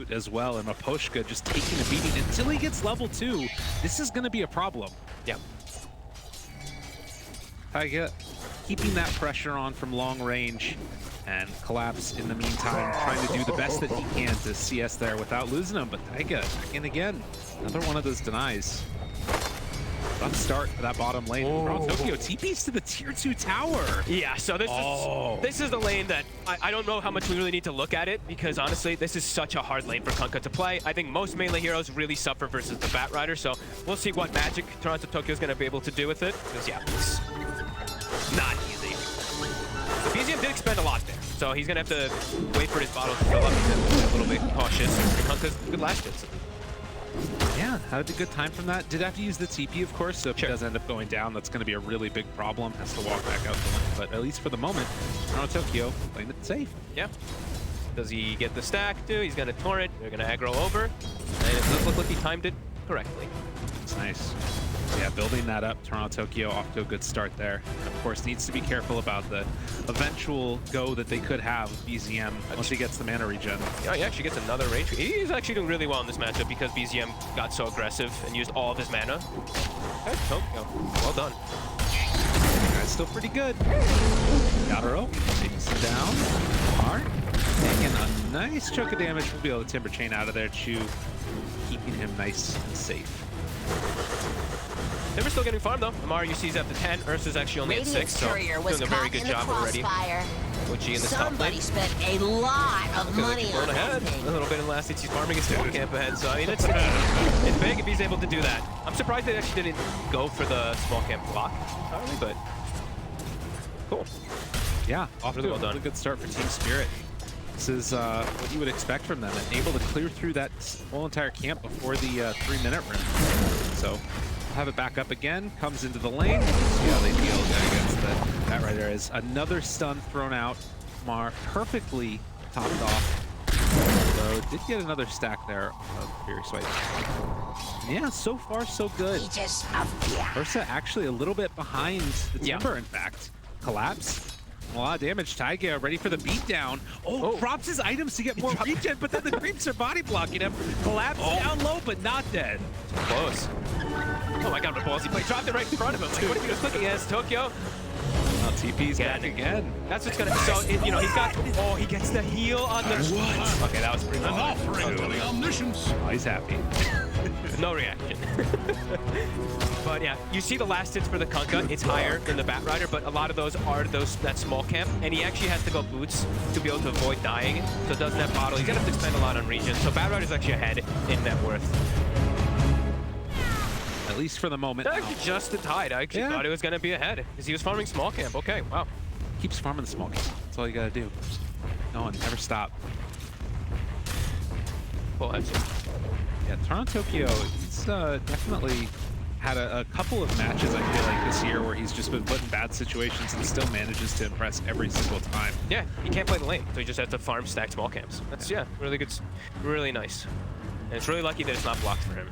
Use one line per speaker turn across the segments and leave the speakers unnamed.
as well, and Maposhka just taking a beating until he gets level 2. This is going to be a problem.
Yep.
Taiga keeping that pressure on from long range, and Collapse in the meantime trying to do the best that he can to CS there without losing him. But Taiga, back in again, another one of those denies. Rough start for that bottom lane. Tokyo TPs to the tier 2 tower.
Yeah, so this is the lane that I don't know how much we really need to look at it, because honestly, this is such a hard lane for Kunkka to play. I think most melee heroes really suffer versus the Bat Rider, so we'll see what magic Toronto Tokyo is going to be able to do with it. Because yeah, it's not easy. The BZM did expend a lot there, so he's going to have to wait for his bottle to fill up. He's going to be a little bit cautious. Kunkka's good last hits.
Yeah, had a good time from that. Did have to use the TP, of course, so if he does end up going down, that's going to be a really big problem. Has to walk back out the lane. But at least for the moment, Toronto Tokyo playing it safe.
Yeah. Does he get the stack too? He's going to torrent. They're going to aggro over. And it does look like he timed it correctly.
It's nice. Yeah, building that up, Toronto Tokyo off to a good start there. And of course, needs to be careful about the eventual go that they could have with BZM once he gets the mana regen.
Yeah, he actually gets another range. He's actually doing really well in this matchup because BZM got so aggressive and used all of his mana. Okay, Tokyo, well done.
That's still pretty good. Yatoroto takes him down. Smart. Taking a nice chunk of damage. We'll be able to Timber Chain out of there. Chu keeping him nice and safe.
Timber's still getting farmed though. Amara you see is up to 10. Ursa's actually only at 6, so doing a very good job already. OG in the top lane.
Somebody spent a lot of money on
ahead. A little bit in the last hits. He's farming his small camp ahead, so I mean it's big if he's able to do that. I'm surprised they actually didn't go for the small camp block entirely, but cool.
Yeah, off
really
to
well done.
A good start for Team Spirit. This is what you would expect from them, and able to clear through that whole entire camp before the 3-minute round. So have it back up again, comes into the lane. See how they deal against the Bat Rider as another stun thrown out. Mar perfectly topped off. So did get another stack there of Fury Swipe. Yeah, so far so good. Ursa actually a little bit behind the Timber, in fact. Collapse. A lot of damage. Taiga ready for the beatdown. Oh, drops his items to get more regen, but then the creeps are body blocking him. Collapse down low, but not dead.
Close. Oh my god, what ballsy play. Dropped it right in front of him. Like, what are you just looking at? Tokyo.
TP's back again.
That's what's gonna. So you know he's got. Oh, he gets the heal on the.
What?
Okay, that was pretty.
An offering to the omniscience.
Oh, he's happy.
No reaction. But yeah, you see the last hits for the Kunkka. It's higher than the Bat Rider, but a lot of those are that small camp, and he actually has to go boots to be able to avoid dying. So doesn't have bottle. He's gonna have to spend a lot on regen. So Bat Rider's actually ahead in net worth.
At least for the moment.
Actually just a tide. I actually thought it was going to be ahead because he was farming small camp. Okay, wow.
Keeps farming the small camp. That's all you got to do. No one, never stop.
Full headshot.
Yeah, Toronto Tokyo, he's definitely had a couple of matches, I feel like, this year where he's just been put in bad situations and still manages to impress every single time.
Yeah, he can't play the lane, so he just has to farm stack small camps. That's, really good, really nice. And it's really lucky that it's not blocked for him.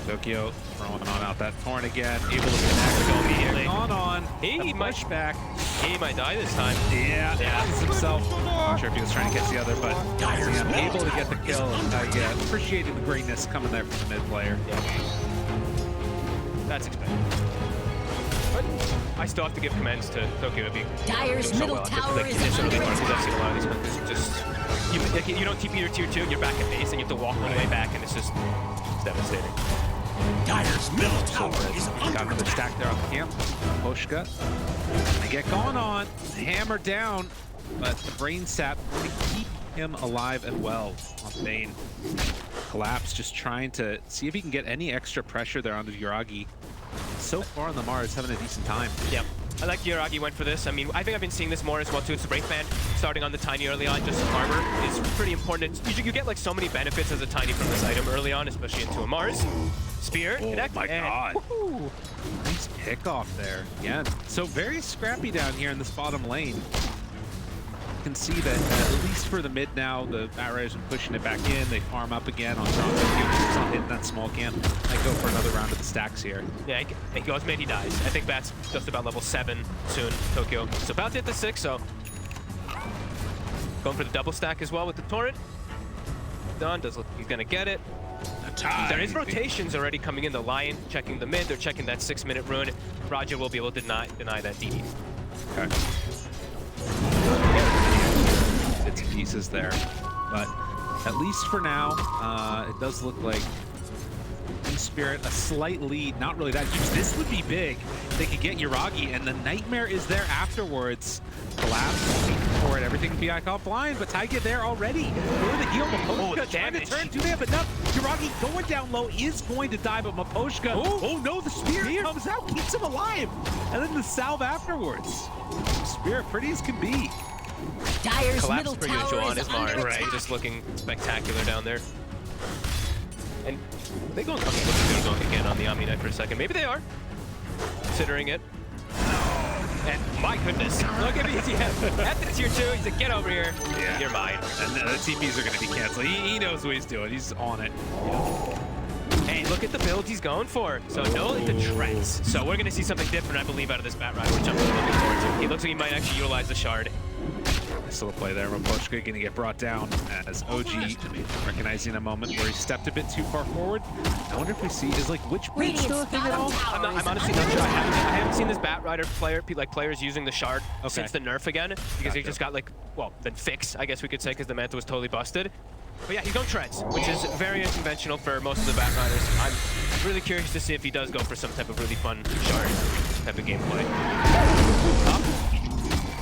Tokyo throwing on out that Torn again, able to connect immediately. On.
He might
back.
He might die this time.
Yeah, himself. Not sure if he was trying to catch the other, but able to get the kill. And appreciating the greatness coming there from the mid player.
Yeah. That's expected. But I still have to give commands to Tokyo to be
Dyer's middle tower is under
attack. I've seen a lot of these countries just you don't TP your tier 2, you're back at base, and you have to walk all the way back, and it's just devastating.
Dyer's middle tower is under
Got another stack there on the camp. Poshka. They get going on. Hammer down, but the brain sap to keep him alive and well on Bane. Collapse just trying to see if he can get any extra pressure there onto Yuragi. So far on the Mars, having a decent time.
Yep. I like Yuragi went for this. I mean, I think I've been seeing this more as well too. It's Wraith Band starting on the Tiny early on. Just armor is pretty important. You get like so many benefits as a Tiny from this item early on, especially into a Mars. Spear, connect.
Oh my god. Nice pick off there. Again. So very scrappy down here in this bottom lane. You can see that at least for the mid now, the Bat Riders are pushing it back in. They farm up again on Toronto. He's not hitting that small camp. Might go for another round of the stacks here.
Yeah, he goes mid, he dies. I think Bat's just about level 7 soon, Tokyo. So about to hit the 6, so Going for the double stack as well with the torrent. Done. Does look he's gonna get it. There is rotations already coming in. The Lion checking the mid. They're checking that 6-minute rune. Raja will be able to deny that DD.
Okay. Bits and pieces there, but at least for now, it does look like Spirit a slight lead. Not really that huge. This would be big. They could get Yuragi, and the Nightmare is there afterwards. Collapse, waiting for it. Everything can be like offline, but Taiga there already. Going to heal Maposhka, trying to turn. Do they have enough? Yuragi going down low is going to die, but Maposhka, oh no, the Spear comes out, keeps him alive. And then the salve afterwards. Spirit pretty as can be.
Dire's
Collapse
middle
per
tower
usual on
is
his
under
Mars.
attack.
Just looking spectacular down there. And are they going? Okay, they're going again on the Omni Knight for a second. Maybe they are, considering it. And my goodness, look at BZM. At the tier 2, he's like, get over here.
Yeah.
You're mine.
And the TPs are going to be canceled. He knows what he's doing. He's on it.
Hey, look at the build he's going for. So no into treads. So we're going to see something different, I believe, out of this Bat Rider, which I'm really looking forward to. He looks like he might actually utilize the shard.
Nice little play there. Maposhka going to get brought down as OG recognizing a moment where he stepped a bit too far forward. I wonder if we see, is like which blade still a thing at all?
I'm honestly not sure. I haven't seen this Bat Rider players using the shard since the nerf again, because he just got like, well, been fixed, I guess we could say, because the Manta was totally busted. But yeah, he's going treads, which is very unconventional for most of the Bat Riders. I'm really curious to see if he does go for some type of really fun shard type of gameplay. Up.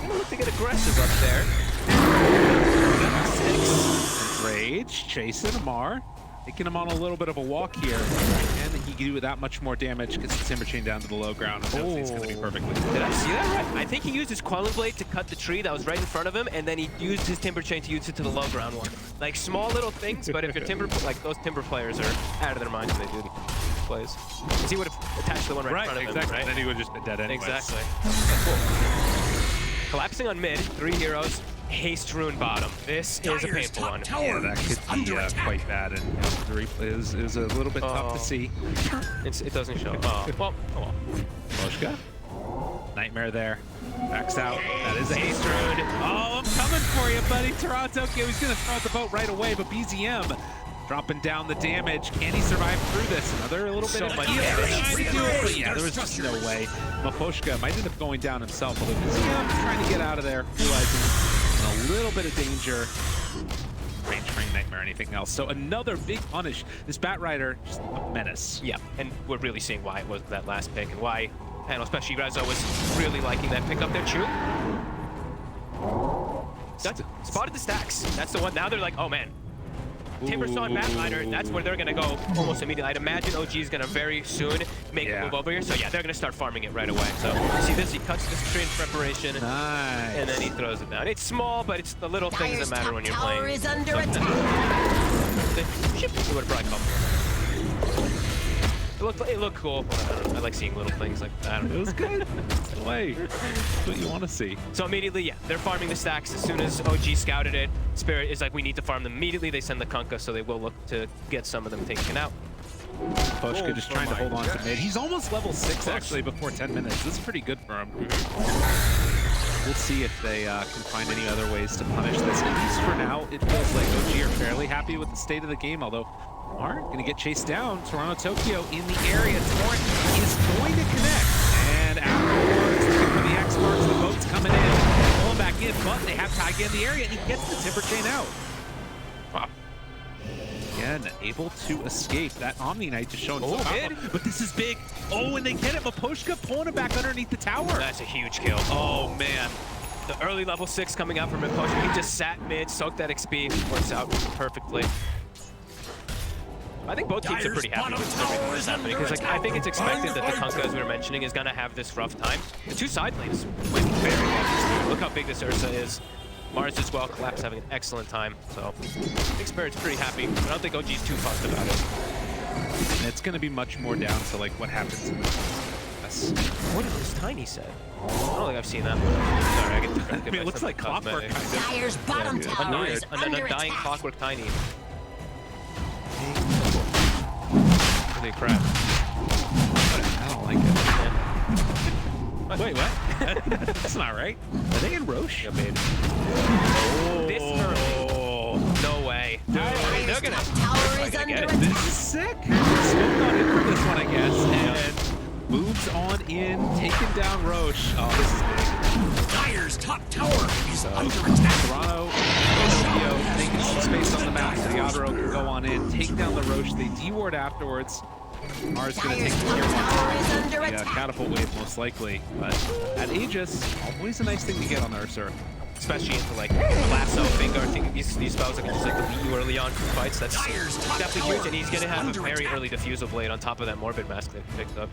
Gonna look to get aggressive up there. 6.
Rage, chasing Amar, taking him on a little bit of a walk here. And he can do that much more damage, gets the Timber Chain down to the low ground. And it's going to be perfectly good.
Did I see that right? I think he used his Quelling Blade to cut the tree that was right in front of him, and then he used his Timber Chain to use it to the low ground one. Like small little things, but if your Timber, like those Timber players are out of their minds when they do these plays. Because he would have attached the one right in front of him, right?
And then he would have just been dead anyway.
Exactly. Cool. Collapsing on mid, 3 heroes, haste rune bottom. This is a painful one.
Yeah, that could be quite bad, and the replay is a little bit tough to see.
It doesn't show. Oh well.
Moshka, Nightmare there, backs out. That is a haste rune. Oh, I'm coming for you, buddy. Toronto, he's going to throw out the boat right away, but BZM dropping down the damage. Can he survive through this? Another little bit of heal. Trying to do it, but yeah, there was just no way. Maposhka might end up going down himself, although BZM trying to get out of there, realizing a little bit of danger. Range frame Nightmare, anything else. So another big punish. This Bat Rider, just a menace.
Yeah, and we're really seeing why it was that last pick and why panel, especially Rezo, was really liking that pick up there, Chew. Spotted the stacks. That's the one. Now they're like, oh man. Timber saw Bat Rider, that's where they're going to go almost immediately. I'd imagine OG is going to very soon make a move over here. So yeah, they're going to start farming it right away. So see this, he cuts this tree in preparation.
Nice.
And then he throws it down. It's small, but it's the little things that matter when you're playing.
Tower is under attack.
It would have probably come. It looked cool. I like seeing little things like that.
It was good. That's the way. That's what you want to see.
So immediately, yeah, they're farming the stacks. As soon as OG scouted it, Spirit is like, we need to farm them immediately. They send the Kunkka, so they will look to get some of them taken out.
Poshka just trying to hold on to mid. He's almost level 6 actually before 10 minutes. This is pretty good for him. We'll see if they can find any other ways to punish this. At least for now, it feels like OG are fairly happy with the state of the game, although are going to get chased down. Toronto, Tokyo in the area. Torrent is going to connect. And afterwards, the X marks, the boat's coming in. Pulling back in, but they have Taiga in the area, and he gets the Timber Chain out. Wow. Again, able to escape. That Omni Knight just showing some power. But this is big. Oh, and they get it. Maposhka pulling him back underneath the tower.
That's a huge kill. Oh, man. The early level 6 coming out from Maposhka. He just sat mid, soaked that XP. Works out perfectly. I think both teams are pretty happy with everything that's happening, because like, I think it's expected that the Kunkka, as we were mentioning, is going to have this rough time. The 2 side lanes went very well. Look how big this Ursa is. Mars as well, Collapse having an excellent time. So I think Spirit's pretty happy. I don't think OG's too fussed about it.
And it's going to be much more down to like what happens in
What is this Tiny set? I don't think I've seen that one. Sorry, I get distracted.
I mean, it looks like Clockwork kind of.
Dire's bottom tower is under
Undying
attack.
Clockwork Tiny. Holy crap.
I don't like it. Wait, what? That's not right. Are they in Roche?
Yeah, baby.
Oh.
This
under
it.
attack.
This is sick. Smoke on in for this one, I guess, and moves on in, taking down Roche. Oh, this is big.
Dire's top tower is under attack.
Toronto, Tokyo, taking some space on the map so the Yatoro can go on in, take down the Roche. They deward afterwards. Mars gonna take
Dire's
the
top
tier
tower is
1
under
yeah,
attack.
catapult wave most likely, but at Aegis, always a nice thing to get on Ursa.
Especially into like lasso, Vanguard, thinking these spells that can just like delete you early on from fights. That's
Dire's top
definitely huge,
tower
and he's gonna
is
have a
under
very
attack.
early diffusal blade on top of that Morbid Mask that he picked up.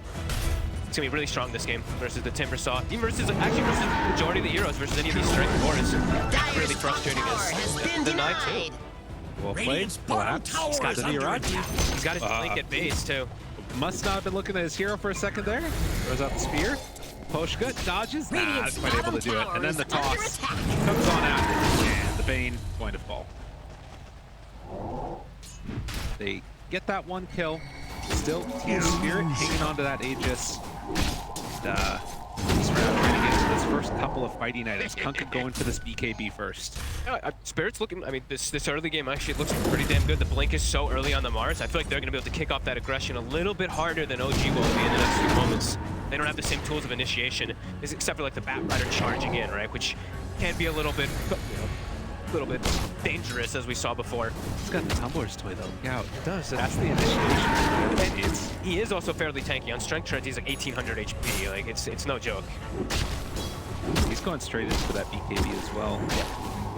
It's gonna be really strong this game versus the Timber Saw. Even versus the majority of the heroes versus any of these strength wars. Really frustrating
Tower has
is
been
the knight
denied.
too.
Well played.
Radiant's bottom
Collapse.
tower
He's got
is
the
under
Iraqi.
attack.
He's got his blink at base too.
Must not have been looking at his hero for a second there. Throws out the spear. Poshka dodges. Nah,
Radiant's
quite able
bottom
to do it.
tower
And then
is
the
under
toss
attack.
comes on out. And the Bane going to fall. They get that one kill. Still Team Spirit hanging on to that Aegis. And, he's trying to get into this first couple of fighting items. Kunkka going for this BKB first.
Yeah, Spirit's looking, I mean, this early game actually looks pretty damn good. The blink is so early on the Mars. I feel like they're going to be able to kick off that aggression a little bit harder than OG will be in the next few moments. They don't have the same tools of initiation, except for like the Bat Rider charging in, right? Which can be a little bit, dangerous, as we saw before.
He's got the Tumbler's toy though. Yeah, it
does.
That's the initiation.
He is also fairly tanky. On strength trends, he's like 1800 HP. Like, it's no joke.
He's going straight in for that BKB as well.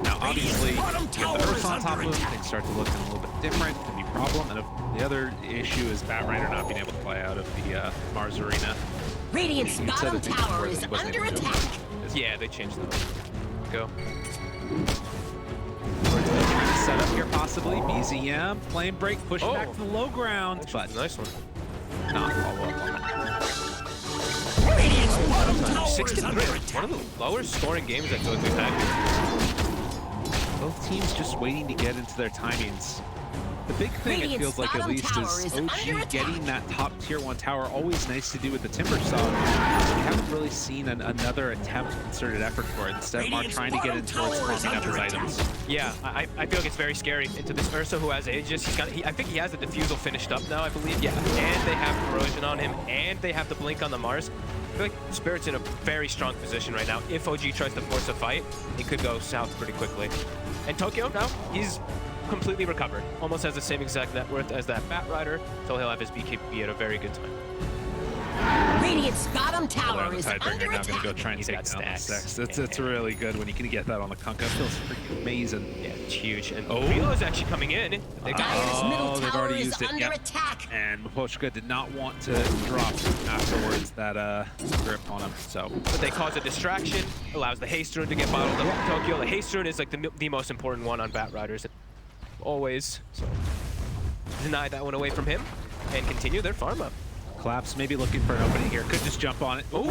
Now, obviously, with
bottom
the
tower
Ursa
is
on top
under
of him,
attack.
things start to look a little bit different. Could be a problem. And the other issue is Bat Rider not being able to fly out of the Mars Arena.
Radiant's
He said
bottom
it before
tower
that
is
he wasn't
under
able to.
attack.
Yeah, they changed that. Go.
Set up here possibly. BZM, flame break, push back to the low ground, but
Nice one.
not follow up on that.
Radiant's bottom tower is
63.
under
One
attack.
of the lower scoring games I feel like we've had.
Both teams just waiting to get into their timings. The big thing, it feels like, at least, is OG getting that top tier 1 tower. Always nice to do with the Timber Saw. We haven't really seen another attempt, concerted effort for it. Instead, Mark trying to get in towards farming up his items.
Yeah, I feel like it's very scary into this Ursa who has Aegis. I think he has the Diffusal finished up now, I believe. Yeah, and they have Corrosion on him, and they have the Blink on the Mars. I feel like Spirit's in a very strong position right now. If OG tries to force a fight, it could go south pretty quickly. And Tokyo now, he's completely recovered. Almost has the same exact net worth as that Bat Rider, so he'll have his BKB at a very good time.
Radiant's bottom tower
The
is
Tidebringer
under
now going to go
attack.
try and
He's
take
got
down the
stacks.
Sex. It's really good when you can get that on the Kunkka. It feels freaking amazing.
Yeah, it's huge. And
Oh.
Velo is actually coming in. They got
Dire's middle
they've
tower
already
is
used it.
under
Yep.
attack.
And Poshka did not want to drop afterwards that grip on him. So
but they cause a distraction, allows the Haste Rune to get bottled up in Tokyo. The Haste Rune is like the most important one on Bat Riders. Always. So deny that one away from him and continue their farm up.
Collapse maybe looking for an opening here. Could just jump on it. Oh,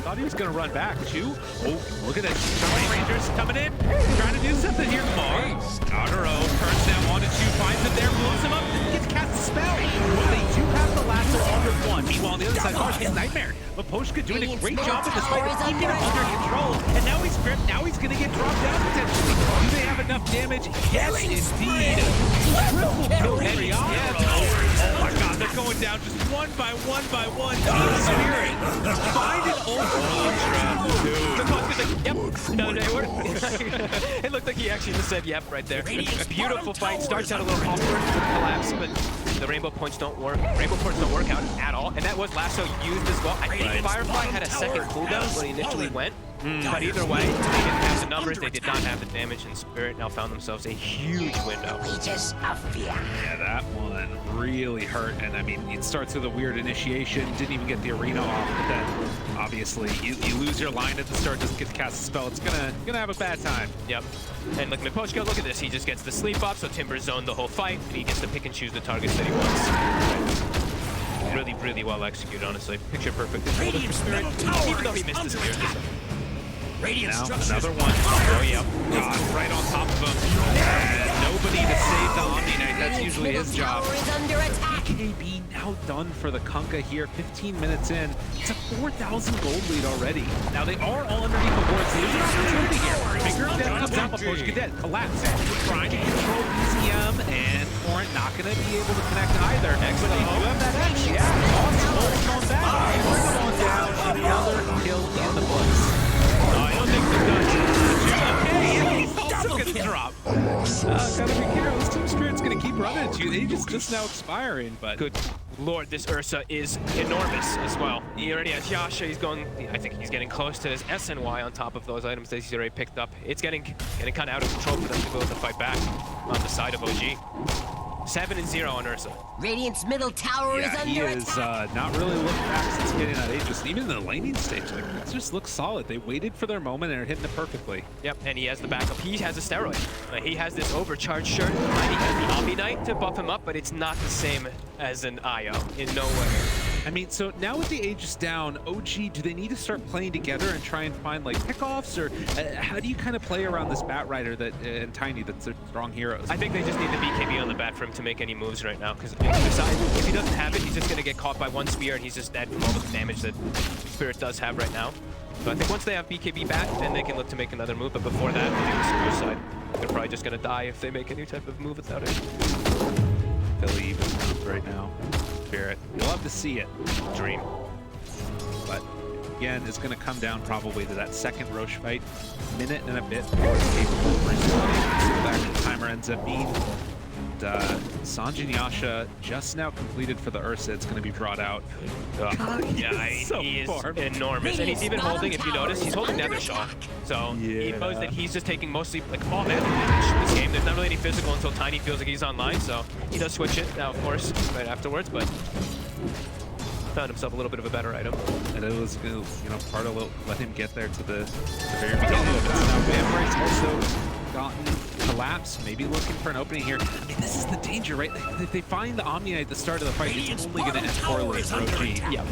thought he was going to run back too. Oh, look at this. Power Rangers coming in. Trying to do something here. Mars. Yatoro turns down 1 and 2. Finds it there. Blows him up. Gets cast a spell. Well, they do have the lasso under 1. Meanwhile, on the other side, Mars gets Nightmare. But Poshka doing a great job in this fight of keeping him under control. And now he's gripped. Now he's going to get dropped down potentially. Do they have enough damage? Yes, indeed. Triple kill for Yatoro. Oh my god, they're going down just one by one. Team Spirit. Find an Ultra.
Yep. No, it worked. It looked like he actually just said yep right there. Beautiful fight. Starts out a little awkward with Collapse, but the Rainbow Points don't work. Rainbow Points don't work out at all. And that was Lasso used as well. I think Firefly had a second cooldown when he initially went. But either way, they didn't have the numbers, they did not have the damage, and Spirit now found themselves a huge window.
Aegis of fear.
Yeah, that one really hurt. And I mean, it starts with a weird initiation, didn't even get the arena off, but then obviously you lose your line at the start, doesn't get to cast a spell. It's gonna have a bad time.
Yep. And look, Miposhka, look at this. He just gets the sleep up, so Timber zoned the whole fight, and he gets to pick and choose the targets that he wants. Really, really well executed, honestly. Picture perfect.
Radiant's
Spirit,
middle tower
even though he
is
missed the
under
spear.
attack. Radiant
Now,
structures.
another one. Oh, yep. God, right on top of him. And nobody to save the Omni Knight. That's usually his job.
Tower is under attack.
BKB now outdone for the Kunkka here. 15 minutes in. It's a 4,000 gold lead already. Now they are all underneath the boards. There's an opportunity here. Bigger death comes out before she dead. Collapse. Trying to control ECM, and Torrent not going to be able to connect either. Next, but they do have that edge. Yeah, awesome. Holding on back. Bring them on down. Another kill in the books.
I don't think they're done.
Okay, and he's also going to drop. Gotta be careful. This Team Spirit's going to keep running at you. They just now expiring, but
Good lord, this Ursa is enormous as well. He already has Yasha. He's going, I think he's getting close to his SNY on top of those items that he's already picked up. It's getting kind of out of control for them to be able to fight back on the side of OG. 7-0 on Ursa.
Radiant's middle tower is
yeah, he
under
is
attack.
not really looked back since getting that Aegis. Even in the laning stage, like, it just looks solid. They waited for their moment and are hitting it perfectly.
Yep, and he has the backup. He has a steroid. He has this overcharged shirt. He has the Omni Knight to buff him up, but it's not the same as an IO in no way.
I mean, so now with the Aegis down, OG, do they need to start playing together and try and find like pickoffs, or how do you kind of play around this Bat Rider that and Tiny that's their strong heroes?
I think they just need the BKB on the bat for him to make any moves right now, because if he doesn't have it, he's just going to get caught by one spear, and he's just dead from all the damage that Spirit does have right now. So I think once they have BKB back, then they can look to make another move, but before that, I think the suicide, they're probably just going to die if they make any type of move without it.
Philly even rounds right now. Spirit, you'll have to see it.
Dream.
But again, it's going to come down probably to that second Roche fight. Minute and a bit before it's capable of respawning. See what that timer ends up being. And Sanji and Yasha just now completed for the Ursa. It's going to be brought out.
Yeah,
so
he is
far.
enormous. And he's even holding, if you notice, he's holding Nether Shot. So he knows that he's just taking mostly like all magic damage this game. There's not really any physical until Tiny feels like he's online. So he does switch it now, of course, right afterwards. But found himself a little bit of a better item.
And it was, you know, part of let him get there to the very beginning of it. So now Vambrace also gotten collapse, maybe looking for an opening here. I mean, this is the danger, right? If they find the Omni at the start of the fight, it's only going to end poorly for OG.
Yeah.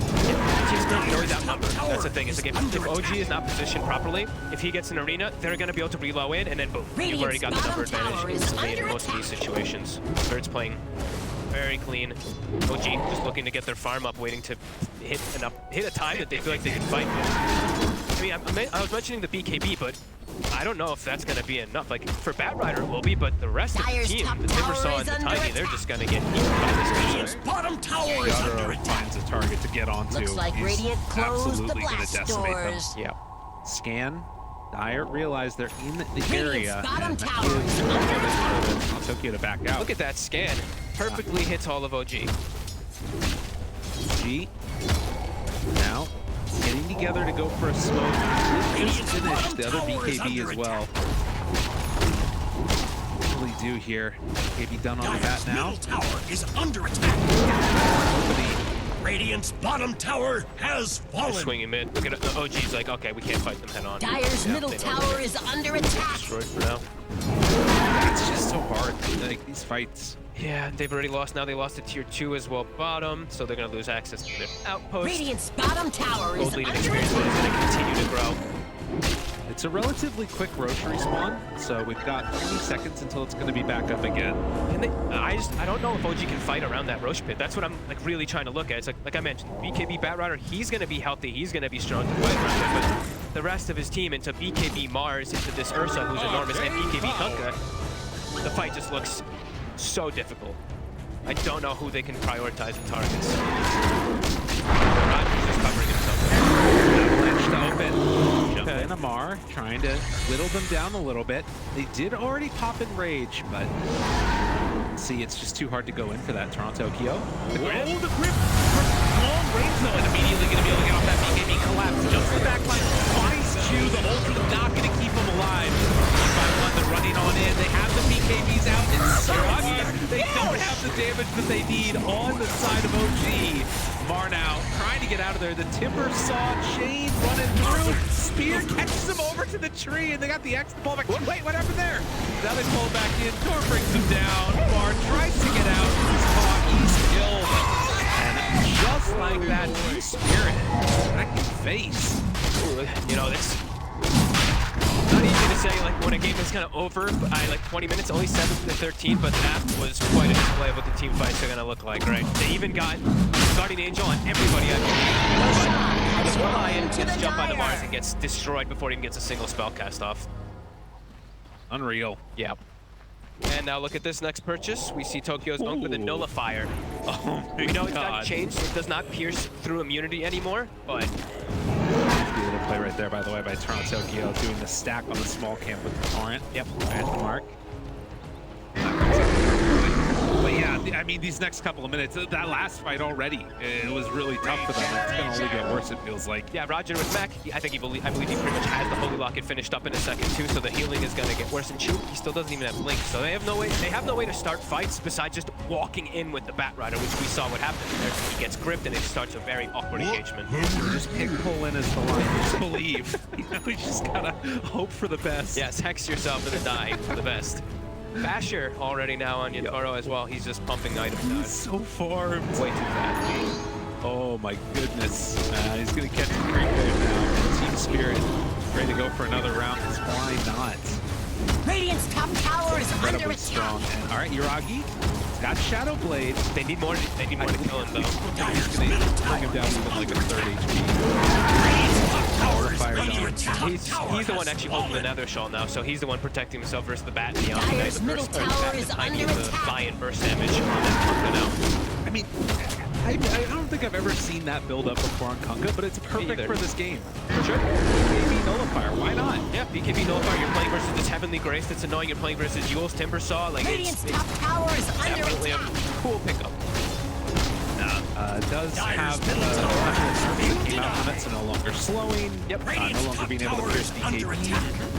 He's always outnumbered. That's the thing. Is like if OG is not positioned properly, if he gets an arena, they're going to be able to reload in, and then boom, you've already got the number advantage instantly in most of these situations. Spirit's playing very clean. OG just looking to get their farm up, waiting to hit a time that they feel like they can fight. I mean, I was mentioning the BKB, but I don't know if that's going to be enough. Like, for Bat Rider it will be, but the rest of the team, the Timbersaw and the Tiny, they're just going to get eaten by this Ursa.
Bottom tower is under
Yatoroto
attack.
finds a target to get onto.
Looks like
He's
Radiant closed the
absolutely going to
blast
decimate them.
doors.
Yeah.
Scan. Dire realize they're in the area.
bottom
And
tower
that
is
gives
under attack.
Tokyo to back out.
Look at that scan. Perfectly hits all of OG.
G. Now, getting together to go for a smoke. Just finish the other BKB as well. What will he do here? BKB done on the bat now.
Middle tower is under attack.
Nobody.
Radiant's bottom tower has fallen.
Swinging mid. Look at the OG's like, okay, we can't fight them head on.
Dire's middle
they know
tower is under attack.
destroyed for now.
It's just so hard. Like, these fights.
Yeah, they've already lost. Now they lost to tier 2 as well, bottom, so they're going to lose access to their outpost.
Radiant's bottom tower is
Gold lead
under
and experience is
attack.
going to continue to grow.
It's a relatively quick Roche respawn, so we've got 20 seconds until it's going to be back up again.
And I don't know if OG can fight around that Roche pit. That's what I'm like really trying to look at. It's like I mentioned, BKB Bat Rider, he's going to be healthy, he's going to be strong to fight around it, but the rest of his team into BKB Mars, into this Ursa who's enormous, and BKB Kunkka, the fight just looks so difficult. I don't know who they can prioritize in targets. Roger's just covering himself.
Avalanche to open. Jump in Amar, trying to whittle them down a little bit. They did already pop in Rage, but see, it's just too hard to go in for that Toronto Kyo.
The grip. Long range zone.
Immediately going to be able to get off that BKB collapse. Jumps the backline, finds Chu. The ulti not going to keep him alive. One by one, they're running on in. They have the BKBs out. It's Sruggy. They don't have the damage that they need on the side of OG. Marnow trying to get out of there. The Timbersaw chain running through. Spear catches him over to the tree, and they got the X to pull back. Wait, what happened there? Now they pull back in. Tor brings him down. Mar tries to get out. He's caught. He's killed. And just like that, Team Spirit back in face.
You know, it's not easy to say, like, when a game is kind of over by like 20 minutes, only 7-13, but that was quite a display of what the team fights are going to look like, right? They even got Guardian Angel on everybody, I believe. But the Lion gets jumped by the Mars and gets destroyed before he even gets a single spell cast off.
Unreal.
Yeah. And now look at this next purchase. We see Tokyo's Monk with a Nullifier.
Oh my
We know it's
God.
gotten changed. It does not pierce through immunity anymore, but
Beautiful play right there, by the way, by Toronto Tokyo, doing the stack on the small camp with the Torrent.
Yep.
At the mark. But yeah, I mean, these next couple of minutes, that last fight already, it was really tough for them. It's gonna only get worse, it feels like.
yeah, Roger with Mac, I believe he pretty much has the Holy Locket finished up in a second too, so the healing is gonna get worse. And Chu, he still doesn't even have Blink, so they have no way to start fights besides just walking in with the Bat Rider, which we saw what happened there. He gets gripped and it starts a very awkward engagement.
Just pick pull in as the line. Just believe. You know, we just gotta hope for the best.
Yes, hex yourself into dying for the best. Basher already now on Yatoro as well. He's just pumping items out.
He's so far.
Way too fast.
Oh my goodness. He's gonna catch the creep wave now. Team Spirit ready to go for another round. Why not?
Radiant's top tower is under
Incredibly
attack.
strong. And all right, Yuragi. He's got Shadow Blade.
They need more to kill him though.
He's gonna bring him down even like a third HP. Fire down.
He's the one actually holding the Nether Shawl now, so he's the one protecting himself versus the Bat and the
Dire's middle tower is under attack.
Lion burst damage on that Kunkka now.
I mean, I don't think I've ever seen that build up before on Kunkka, but it's perfect
either.
for this game.
For sure.
BKB Nullifier, why not?
Yeah, BKB Nullifier, you're playing versus this Heavenly Grace that's annoying, you're playing versus Yule's Timber Saw, like
Radiant's
it's
top tower is under
definitely a
attack.
cool pickup.
Does have came out from it, so no longer slowing.
Yep.
No longer being able to pierce BKB,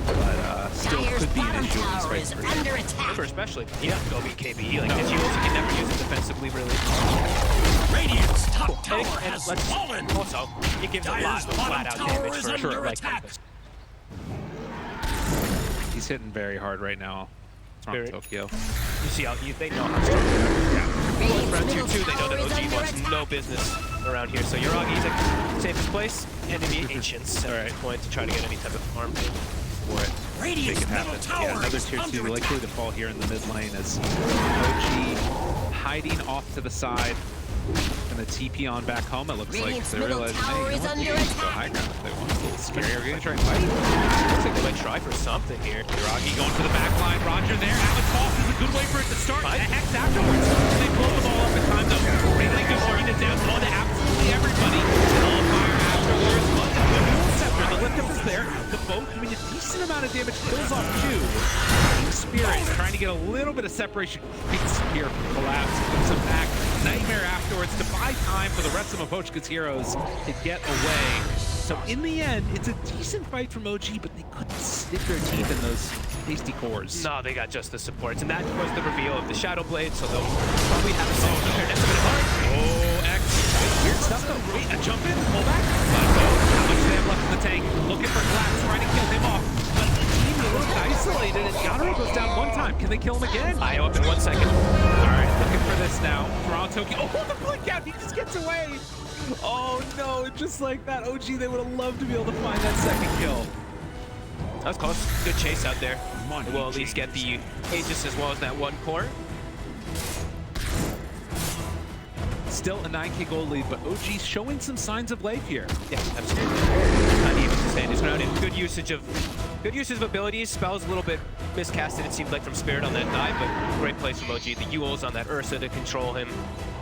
but still
Dire's
could be an
bottom
issue in these
tower
fights
is
for sure.
under attack.
Timber especially, you have to go BKB, like his Yules, you can never use it defensively really.
Radiant's top
And,
tower
and
has
let's
fallen.
also, it gives a lot of flat out damage
is
for
under
sure, like
attack.
Kunkka's.
He's hitting very hard right now. From
Very-
Tokyo.
You see how they know how strong they are. Yeah.
Radiant's
Round
middle
2-2, they know
tower
that
is
OG
under
wants
attack.
no business around here. So Yuragi's like safest place, enemy ancients at this point to try to get any type of farm.
For it.
Radiant's
Make it
middle
happen.
tower
Yeah, another
is
tier 2
under
likely
attack.
to fall here in the mid lane as OG hiding off to the side. Gonna TP on back home. It looks like
Radiant's
they
middle
realize,
tower
hey,
is
you know what?
under
They can go
attack.
high ground if they want. It's a little scary. Are we gonna try and fight?
Looks like they might try for something here.
Yuragi going for the back line. Roger there. Alex Falk is a good way for it to start. The Hex afterwards. They blow the ball up in time though. Really good shooting it down. Blow to absolutely everybody. Nullifier afterwards. But the dual scepter, the lift up is there. The boat doing a decent amount of damage. Kills off two. Spirit trying to get a little bit of separation. Big spear collapse. Puts him back. Nightmare afterwards to buy time for the rest of Mapochka's heroes to get away. So in the end, it's a decent fight from OG, but they couldn't stick their teeth in those tasty cores.
No, they got just the supports, and that was the reveal of the Shadow Blade, so they'll probably have a second to their next bit of fight.
Oh, X. Weird stuff though. Wait, a jump in, pull back. Let him go. How much do they have left in the tank? Looking for Collapse, trying to kill him off. But the team a little isolated, and Yatoro goes down one time. Can they kill him again?
Eye up in 1 second.
All right, looking for this now. Toronto. Oh, the blink out. He just gets away. Oh no, just like that. OG, they would have loved to be able to find that second kill.
That was close. Good chase out there. We'll at least get the Aegis as well as that one core.
Still a 9k gold lead, but OG's showing some signs of life here.
Yeah, absolutely. Uneven to stand his ground, and good usage of abilities. Spells a little bit miscasted, it seemed like, from Spirit on that dive, but great place from OG. The Yules on that Ursa to control him.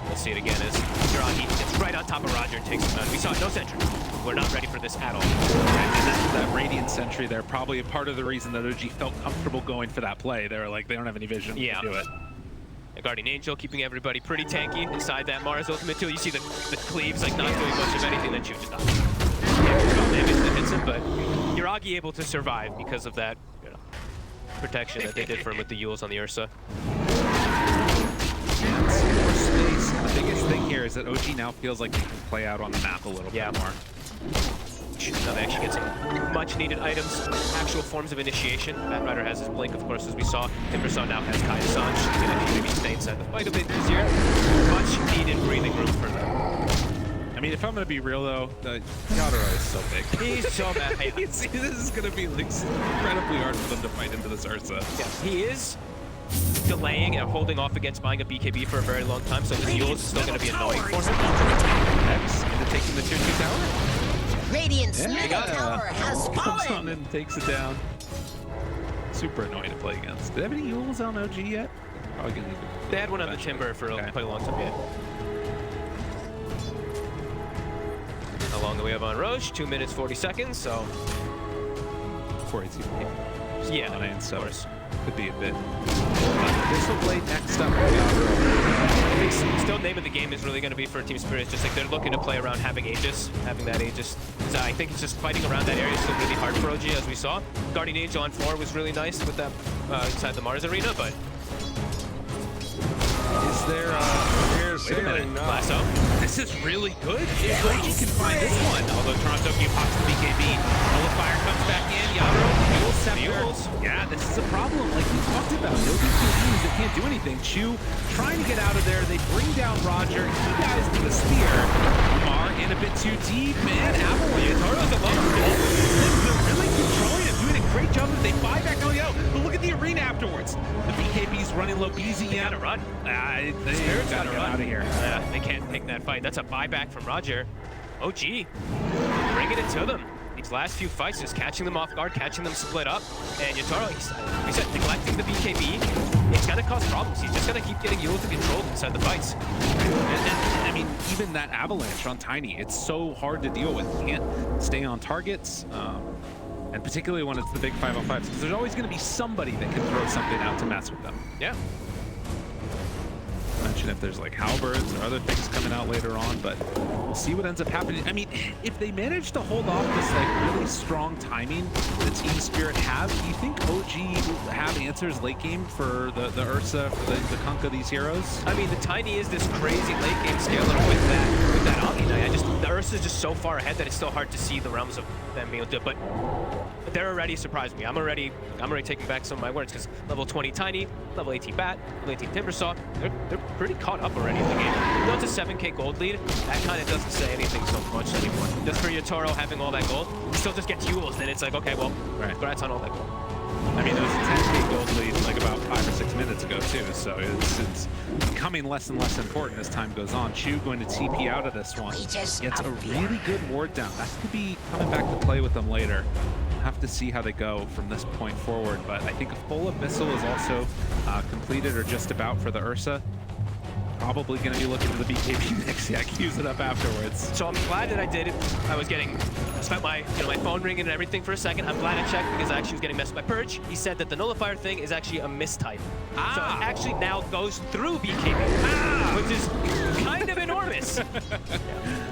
We'll see it again as Yuragi gets right on top of Roger and takes him out. We saw no sentry. We're not ready for this at all.
And that Radiant Sentry there, probably a part of the reason that OG felt comfortable going for that play. They were like, they don't have any vision
Yeah.
to do it.
A Guardian Angel keeping everybody pretty tanky inside that Mars ultimate too. You see the cleaves like not doing much of anything that Chu just not. Damage that hits him, but Yuragi able to survive because of that, you know, protection that they did for him with the Yules on the Ursa.
More space. The biggest thing here is that OG now feels like they can play out on the map a little
Yeah.
bit more.
Now they actually get some much needed items, actual forms of initiation. Bat Rider has his blink, of course, as we saw. Timbersaw now has Kai Sanj. He's gonna maybe stay inside the fight a bit easier. Much needed breathing room for them.
I mean, if I'm gonna be real though, Yatoroto is so big.
He's so mad.
This is gonna be like incredibly hard for them to fight into this Ursa.
Yeah, he is delaying and holding off against buying a BKB for a very long time, so the Yules is still going to be annoying for him.
X into taking the tier 2 tower.
Radiant's
Yeah,
middle tower has
comes on
fallen.
and takes it down. Super annoying to play against. Do they have any Yules on OG yet? Probably gonna need to.
They had one on the Timber for quite a long time, yeah. How long do we have on Roche? 2 minutes, 40 seconds, so...
Before it's even
Yeah,
and so
of course.
could be a bit. This will play next up. Yatoroto.
I think still name of the game is really going to be for Team Spirit. It's just like they're looking to play around having that Aegis. I think it's just fighting around that area is still really hard for OG, as we saw. Guardian Angel on 4 was really nice with that inside the Mars arena, but...
Is there wait a minute.
Lasso.
This is really good. If OG can find this one. Although Toronto keep pops the BKB. Nullifier comes back in. Yatoroto, Mule Scepter. Yeah, this is a problem. Like we talked about. No BKBs that can't do anything. Chu trying to get out of there. They bring down Roger. He dies to the spear. Mar in a bit too deep. Man, Avalanche. Yatoroto's alone. They're really controlling it. Doing a great job. They buy back Elio. But look at the arena afterwards. The BKB's running low. BZM.
They gotta run.
They gotta get out of here.
Yeah, they can't take that fight. That's a buyback from Roger. OG, bringing it to them. These last few fights, just catching them off guard, catching them split up. And Yatoro, he said, neglecting the BKB, it's gonna cause problems. He's just gonna keep getting Yule to control inside the fights.
And I mean, even that avalanche on Tiny, it's so hard to deal with. You can't stay on targets. And particularly when it's the big 5-on-5s, because there's always going to be somebody that can throw something out to mess with them.
Yeah.
Mention if there's like halberds or other things coming out later on, but we'll see what ends up happening. I mean, if they manage to hold off this like really strong timing the Team Spirit have, do you think OG will have answers late game for the Ursa, for the Kunkka, these heroes?
I mean, the Tiny is this crazy late game scaler with that Omni Knight. The Ursa is just so far ahead that it's still hard to see the realms of them being able to do it. But they're already surprising me. I'm already taking back some of my words, because level 20 Tiny, level 18 Bat, level 18 Timbersaw, they're pretty caught up already in the game. Though it's a 7k gold lead, that kind of doesn't say anything so much anymore. Just for Yatoro having all that gold, he still just gets Yules, and it's like, okay, well, congrats on all that gold.
I mean, there was a 10k gold lead like about 5 or 6 minutes ago too, so it's becoming less and less important as time goes on. Chu going to TP out of this one. Gets a really good ward down. That could be coming back to play with them later. Have to see how they go from this point forward, but I think a full Abyssal is also completed or just about for the Ursa. Probably going to be looking to the BKB next. Yeah, I can use it up afterwards.
So I'm glad that I did it. I spent my my phone ringing and everything for a second. I'm glad I checked, because I actually was getting messed by Purge. He said that the Nullifier thing is actually a mistype. So it actually now goes through BKB, which is kind of enormous.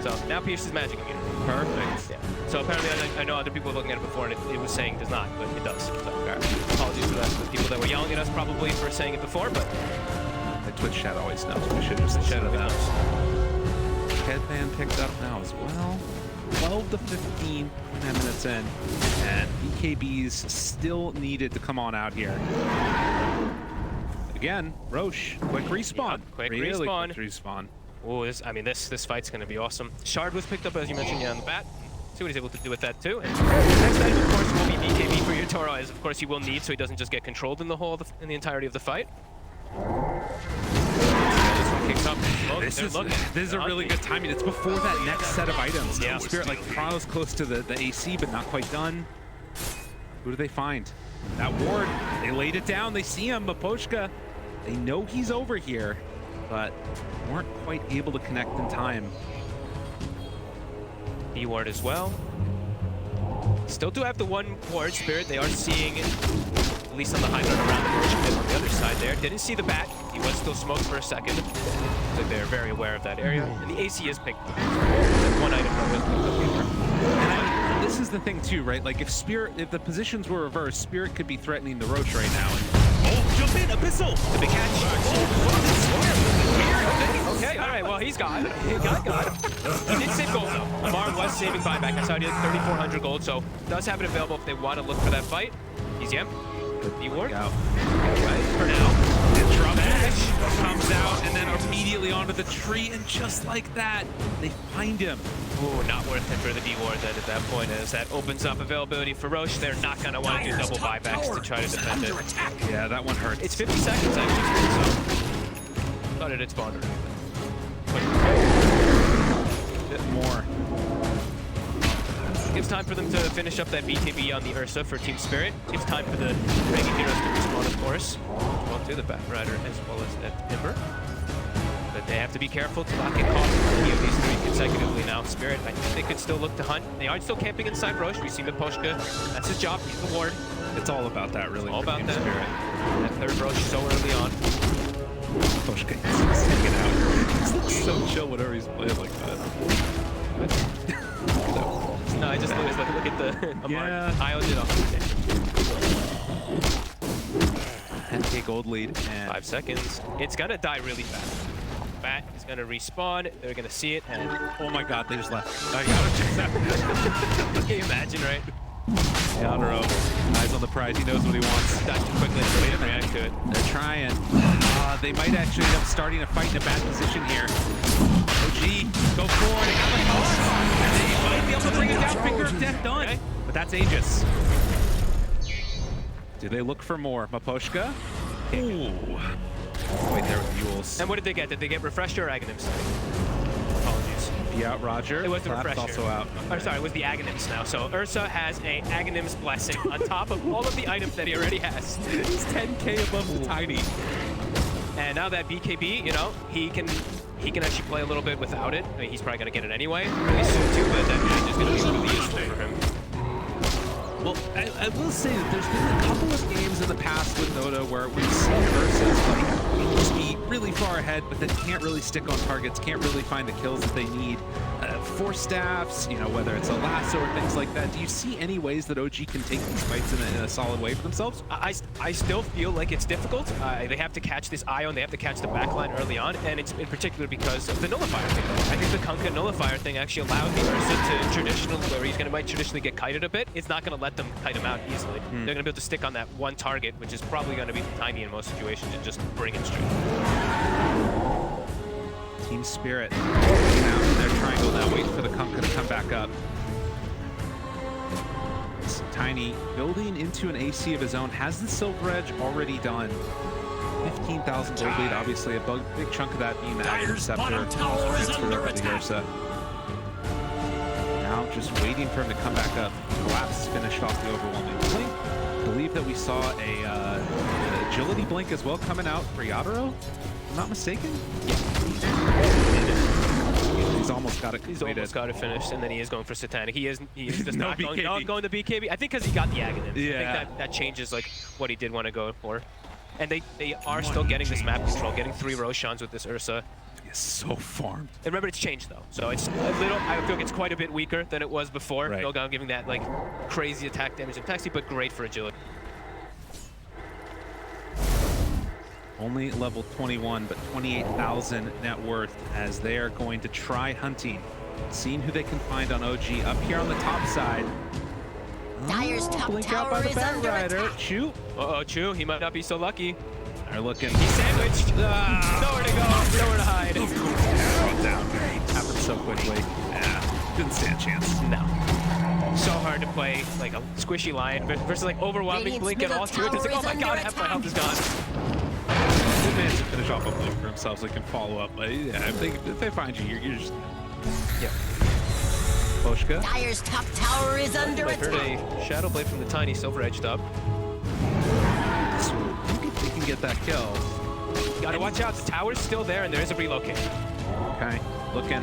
So now Pierce's magic immunity.
Perfect.
Yeah. So apparently I know other people were looking at it before, and it was saying does not, but it does. So apologies for that, the people that were yelling at us probably for saying it before, but
The Twitch chat always knows. We should just shut it out. Headband picked up now as well. 12 to 15 minutes in, and BKB's still needed to come on out here. Again, Roche, quick respawn.
Yep, quick
really
respawn.
Quick respawn.
oh, this fight's gonna be awesome. Shard was picked up, as you mentioned, on the bat. See what he's able to do with that too. And next item, of course, will be BKB for Yatoro, as of course he will need, so he doesn't just get controlled in the entirety of the fight. This one kicks up.
This is a really good timing. It's before that next set of items.
Yeah.
Spirit, like Toronto's close to the AC, but not quite done. Who do they find? That ward. They laid it down. They see him, Mapochka. They know he's over here, but weren't quite able to connect in time.
B ward as well. Still do have the one ward, Spirit. They are seeing, at least on the high ground around the Roche pit on the other side there. Didn't see the bat. He was still smoked for a second. So they're very aware of that area. And the AC is picked up. That one item was picked up here.
And this is the thing too, right? Like if the positions were reversed, Spirit could be threatening the Roche right now. Oh, jump in, Abyssal! The big catch.
Okay, all right, well, he's got it. He got it. He did save gold, though. Amar was saving buyback. I saw he had 3,400 gold, so does have it available if they want to look for that fight. He's yep. B ward.
Out.
Right, for now. drop dash.
Comes out and then immediately onto the tree, and just like that, they find him.
Ooh, not worth it for the D-Ward then at that point, as that opens up availability for Roche. They're not going to want to do double buybacks to try to defend it.
Yeah, that one hurts.
It's 50 seconds actually, so thought it had spawned already.
A bit more.
Gives time for them to finish up that BKB on the Ursa for Team Spirit. Gives time for the Reagan Heroes to respawn, of course. Well, to the Bat Rider as well as that Timber. But they have to be careful to not get caught in any of these three consecutively now. Spirit, I think they could still look to hunt. They are still camping inside Roche. We see Miposhka. That's his job. He's the ward.
It's all about that, really.
All about
Team
that.
Spirit.
That third Roche so early on.
Miposhka, he's sticking out. He looks so chill whenever he's playing like that.
No, I just look at the
Yeah.
I'll did off.
10k gold lead and
5 seconds. It's gonna die really fast. Bat is gonna respawn. They're gonna see it, and
oh my god, they just left.
can you imagine, right?
Yatoroto, eyes on the prize. He knows what he wants.
Died too quickly to wait and react to it.
They're trying. They might actually end up starting a fight in a bad position here. OG, go forward. They got the toss. And they might be able to bring it down. Finger of death done.
Okay.
But that's Aegis. Do they look for more? Miposhka? Ooh. Wait there with Yules.
And what did they get? Did they get Refresher or Aghanims? Apologies.
Be out, Roger.
It was the
Clap's
Refresher.
also out.
Or sorry, it was the Aghanims now. So Ursa has a Aghanims Blessing on top of all of the items that he already has.
He's 10k above the Tiny.
And now that BKB, you know, he can actually play a little bit without it. I mean, he's probably going to get it anyway really soon too, but that magic is going to be really useful for him.
Well, I will say that there's been a couple of games in the past with Dota where we've seen Ursa's like just be really far ahead, but then can't really stick on targets, can't really find the kills that they need. Force staffs, you know, whether it's a lasso or things like that. Do you see any ways that OG can take these fights in a solid way for themselves?
I still feel like it's difficult. They have to catch this Ion, they have to catch the backline early on, and it's in particular because of the Nullifier thing. I think the Kunkka Nullifier thing actually allows the Ursa to traditionally, where he's might traditionally get kited a bit, it's not going to let them kite him out easily. They're going to be able to stick on that one target, which is probably going to be Tiny in most situations, and just bring it straight.
Team Spirit out in their triangle now, waiting for the Kunkka to come back up. It's Tiny building into an AC of his own, has the Silver Edge already done. 15,000 gold lead, obviously a big chunk of that being the Active Scepter transfer of the Ursa. Now just waiting for him to come back up. Collapse finished off the overwhelming blink. I believe that we saw an agility blink as well coming out for Yatoroto, if I'm not mistaken. He's almost got it completed.
He's almost got it finished, and then he is going for Satanic. He is just
No
not
BKB.
going to BKB. I think because he got the Aghanims.
Yeah.
I think that changes like what he did want to go for. And they are still getting this map control, getting 3 Roshans with this Ursa.
He's so farmed.
And remember, it's changed though, so it's a little. I feel like it's quite a bit weaker than it was before.
Right.
No doubt giving that like crazy attack damage and taxi, but great for agility.
Only level 21, but 28,000 net worth as they are going to try hunting. Seeing who they can find on OG up here on the top side.
Dire's top
Blink out by
tower
the
is
Bat
under
Rider.
attack.
Chew.
Uh-oh, Chu, he might not be so lucky.
They're looking.
He's sandwiched. Nowhere to go, nowhere to hide.
Brought down. Happened so quickly. Yeah, didn't stand a chance.
No. So hard to play like a squishy lion versus like overwhelming
Radiant's
blink and all
middle
to it. It's like, oh
tower
my
is
god,
under
half my health is gone.
Good man to finish off a blink for himself so they can follow up. But yeah, if they find you, you're just.
Yeah.
Poshka.
Dire's top tower is under
I heard
attack.
a Shadow Blade from the Tiny Silver Edged up.
They can get that kill.
Gotta watch out, the tower's still there and there is a relocate.
Okay, looking.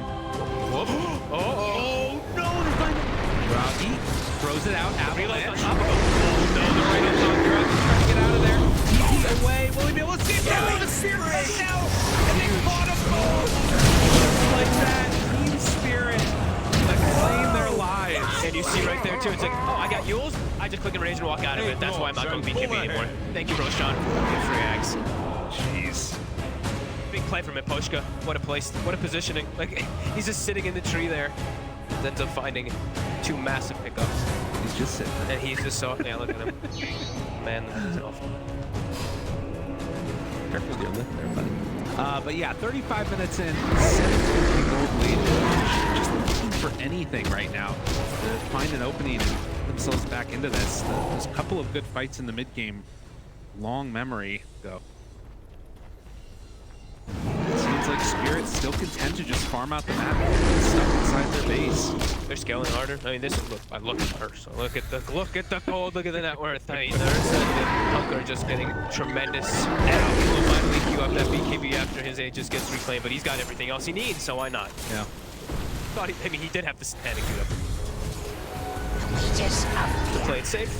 Whoop. Oh no, they're finding
Rocky throws it out.
reload on
Avalanche.
top of him. Oh no, they're right on top.
Trying to get out of there. TP away. Will he be able to see him?
Yeah,
No,
the
Spirit right
Spirit.
now. And they caught him both. Just like that. Team Spirit. Like claim their lives.
And you see right there too, it's like, oh, I got Yules. I just click and rage and walk out of it. That's why I'm not going BKB anymore. Thank you, Roshan. Good free axe.
Jeez.
Big play from Miposhka. What a place, what a positioning. Like, he's just sitting in the tree there. Ends up finding 2 massive pickups.
He's just sitting there.
And he's just so, yeah, look at him. Man, that is awful.
Careful with your lip there, buddy. But yeah, 35 minutes in, 7-2 gold lead. Just looking for anything right now to find an opening and get themselves back into this. There's a couple of good fights in the mid game. Long memory ago. It seems like Spirit still content to just farm out the map, stuck inside their base.
They're scaling harder. I mean, this is look at Ursa. Look at the gold. Look at the net worth. I mean, the Ursa and Punk are just getting tremendous. And will finally queue up that BKB after his Aegis gets reclaimed, but he's got everything else he needs, so why not?
Yeah.
I mean, he did have the panic queued up
Just up
to
here.
play it safe.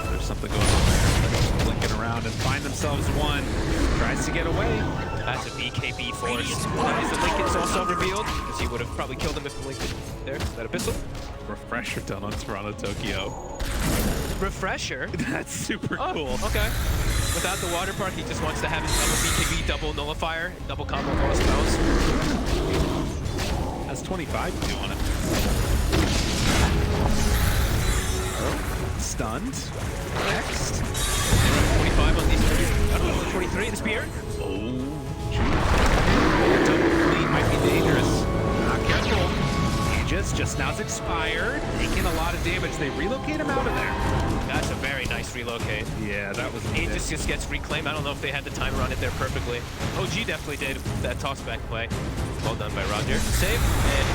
There's something going on there. They're just blinking around and find themselves one. Tries to get away.
That's a BKB force. Is the Lincoln's also revealed? Because he would have probably killed him if the Lincoln there. Is that a pistol?
Refresher done on Toronto Tokyo.
Refresher?
That's super cool.
Okay. Without the water park, he just wants to have his double BKB, double nullifier, and double combo of all spells.
Has 25 to do on it. Stunned. Next.
25 on these three. I don't know, 23 the spear.
Oh, double fleet might be dangerous. Not careful. Aegis just now's expired. Taking a lot of damage. They relocate him out of there.
That's a very nice relocate.
Yeah, that was
Aegis just gets reclaimed. I don't know if they had the timer on it there perfectly. OG definitely did that tossback play. Well done by Roger. Save, and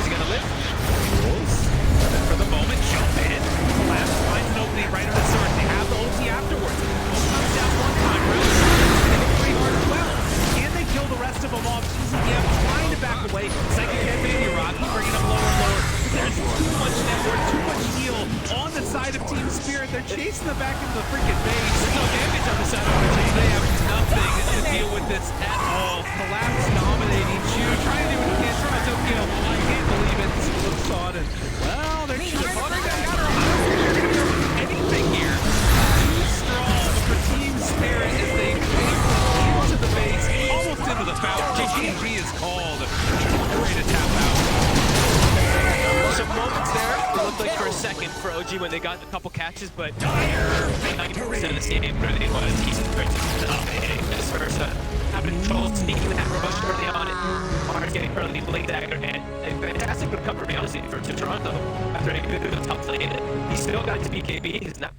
is he gonna live?
For the moment, jump in. Collapse finds an opening right on the sword. They have the ulti afterwards. Comes down one time. Really pretty hard as well. Can they kill the rest of them off? Yeah, trying to back away. Second campaign, Iraqi bringing them lower and lower. There's too much network, too much heal on the side of Team Spirit. They're chasing them back into the freaking base.
There's no damage on the side of OG.
They have nothing to deal with this at all. Collapse dominating Chu. Trying to do what he can. Trying to kill. I can't believe it. Looks on and, well, they're trying to bring that counter. Anything here. Too strong for Team Spirit as they into the base, almost into the foul. GG is called. Ready to tap out.
Some moments there, it looked like for a second for OG when they got a couple catches, but 90% of this game really was he's dominating this Ursa. Having trouble sneaking that rush early on it. Mars getting early blade dagger, and a fantastic recovery, honestly, for Toronto. After a good top lane, he still got his BKB. He's not